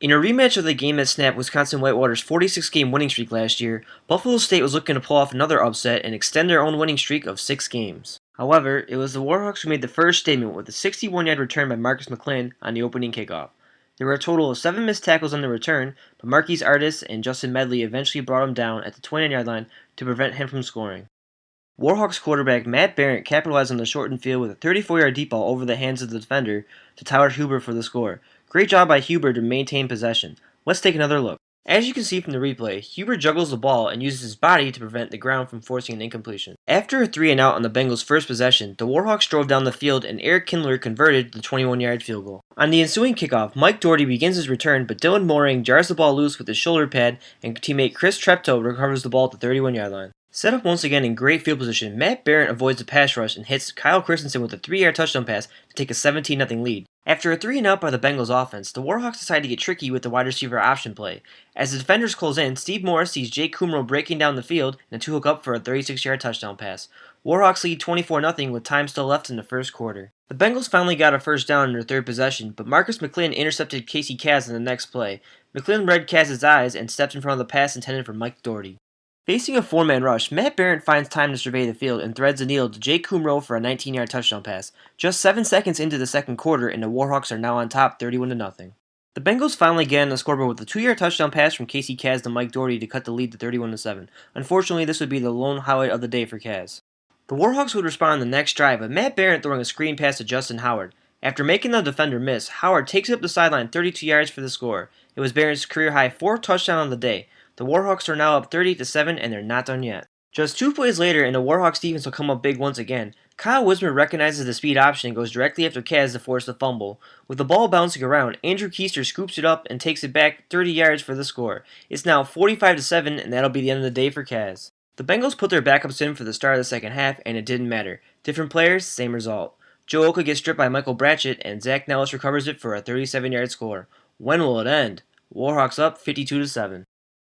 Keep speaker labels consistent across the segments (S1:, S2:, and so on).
S1: In a rematch of the game that snapped Wisconsin-Whitewater's 46-game winning streak last year, Buffalo State was looking to pull off another upset and extend their own winning streak of 6 games. However, it was the Warhawks who made the first statement with a 61-yard return by Marcus McClin on the opening kickoff. There were a total of 7 missed tackles on the return, but Marquise Artis and Justin Medley eventually brought him down at the 29-yard line to prevent him from scoring. Warhawks quarterback Matt Barrett capitalized on the shortened field with a 34-yard deep ball over the hands of the defender to Tyler Huber for the score. Great job by Huber to maintain possession. Let's take another look. As you can see from the replay, Huber juggles the ball and uses his body to prevent the ground from forcing an incompletion. After a 3-and-out on the Bengals' first possession, the Warhawks drove down the field and Eric Kindler converted the 21-yard field goal. On the ensuing kickoff, Mike Doherty begins his return, but Dylan Moring jars the ball loose with his shoulder pad and teammate Chris Treptow recovers the ball at the 31-yard line. Set up once again in great field position, Matt Barrett avoids the pass rush and hits Kyle Christensen with a 3-yard touchdown pass to take a 17-0 lead. After a 3-and-out by the Bengals offense, the Warhawks decide to get tricky with the wide receiver option play. As the defenders close in, Steve Morris sees Jake Kumro breaking down the field and a 2-hook up for a 36-yard touchdown pass. Warhawks lead 24-0 with time still left in the first quarter. The Bengals finally got a first down in their third possession, but Marcus McClin intercepted Casey Kaz in the next play. McClin read Kaz's eyes and stepped in front of the pass intended for Mike Doherty. Facing a 4-man rush, Matt Barrett finds time to survey the field and threads the needle to Jake Kumro for a 19-yard touchdown pass. Just 7 seconds into the second quarter, and the Warhawks are now on top 31-0. The Bengals finally get on the scoreboard with a 2-yard touchdown pass from Casey Kaz to Mike Doherty to cut the lead to 31-7. Unfortunately, this would be the lone highlight of the day for Kaz. The Warhawks would respond on the next drive, with Matt Barrett throwing a screen pass to Justin Howard. After making the defender miss, Howard takes it up the sideline 32 yards for the score. It was Barrett's career-high 4th touchdown on the day. The Warhawks are now up 30-7, and they're not done yet. Just 2 plays later, and the Warhawks defense will come up big once again. Kyle Wismer recognizes the speed option and goes directly after Kaz to force the fumble. With the ball bouncing around, Andrew Keister scoops it up and takes it back 30 yards for the score. It's now 45-7, and that'll be the end of the day for Kaz. The Bengals put their backups in for the start of the second half, and it didn't matter. Different players, same result. Joe Oka gets stripped by Michael Bratchett, and Zach Nellis recovers it for a 37-yard score. When will it end? Warhawks up 52-7.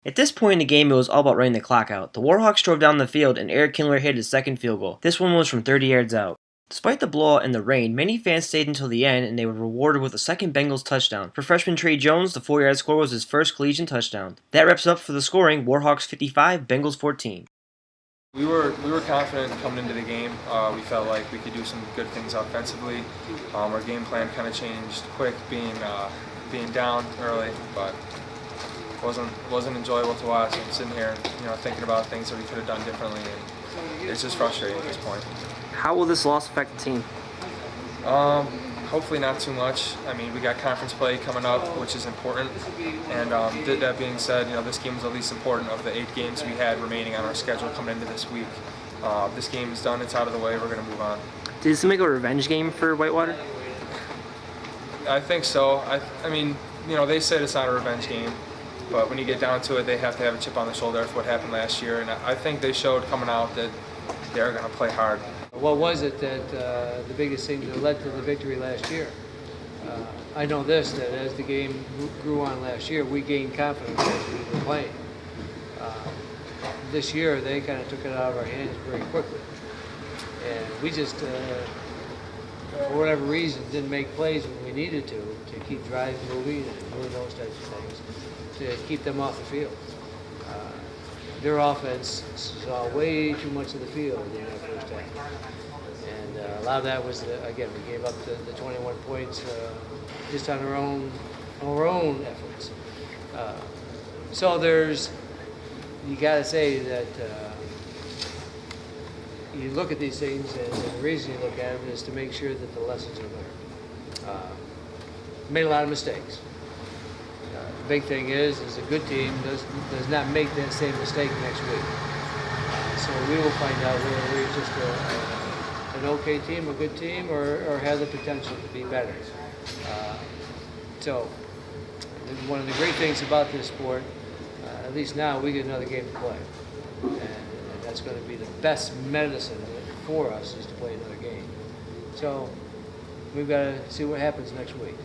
S1: At this point in the game, it was all about running the clock out. The Warhawks drove down the field, and Eric Kindler hit his second field goal. This one was from 30 yards out. Despite the blowout and the rain, many fans stayed until the end, and they were rewarded with a second Bengals touchdown. For freshman Trey Jones, the 4-yard score was his first collegiate touchdown. That wraps up for the scoring. Warhawks 55, Bengals 14.
S2: We were confident coming into the game. We felt like we could do some good things offensively. Our game plan kind of changed quick, being down early, but wasn't enjoyable to watch. I'm sitting here, thinking about things that we could have done differently, and it's just frustrating at this point.
S1: How will this loss affect the team?
S2: Hopefully not too much. I mean, we got conference play coming up, which is important. And that being said, this game is the least important of the 8 games we had remaining on our schedule coming into this week. This game is done. It's out of the way. We're going to move on.
S1: Does this make a revenge game for Whitewater?
S2: I think so. I mean, they said it's not a revenge game. But when you get down to it, they have to have a chip on their shoulder for what happened last year. And I think they showed coming out that they're going to play hard.
S3: What was it that the biggest thing that led to the victory last year? I know this, that as the game grew on last year, we gained confidence as we were playing. This year, they kind of took it out of our hands very quickly. And we just, for whatever reason, didn't make plays when we needed to keep drives moving and doing those types of things, to keep them off the field. Their offense saw way too much of the field in that first half. And a lot of that was, again, we gave up the 21 points just on our own efforts. So you got to say that you look at these things, and the reason you look at them is to make sure that the lessons are learned. Made a lot of mistakes. The big thing is a good team does not make that same mistake next week. So we will find out whether we're just an okay team, a good team, or have the potential to be better. So one of the great things about this sport, at least now, we get another game to play. And that's going to be the best medicine for us, is to play another game. So we've got to see what happens next week.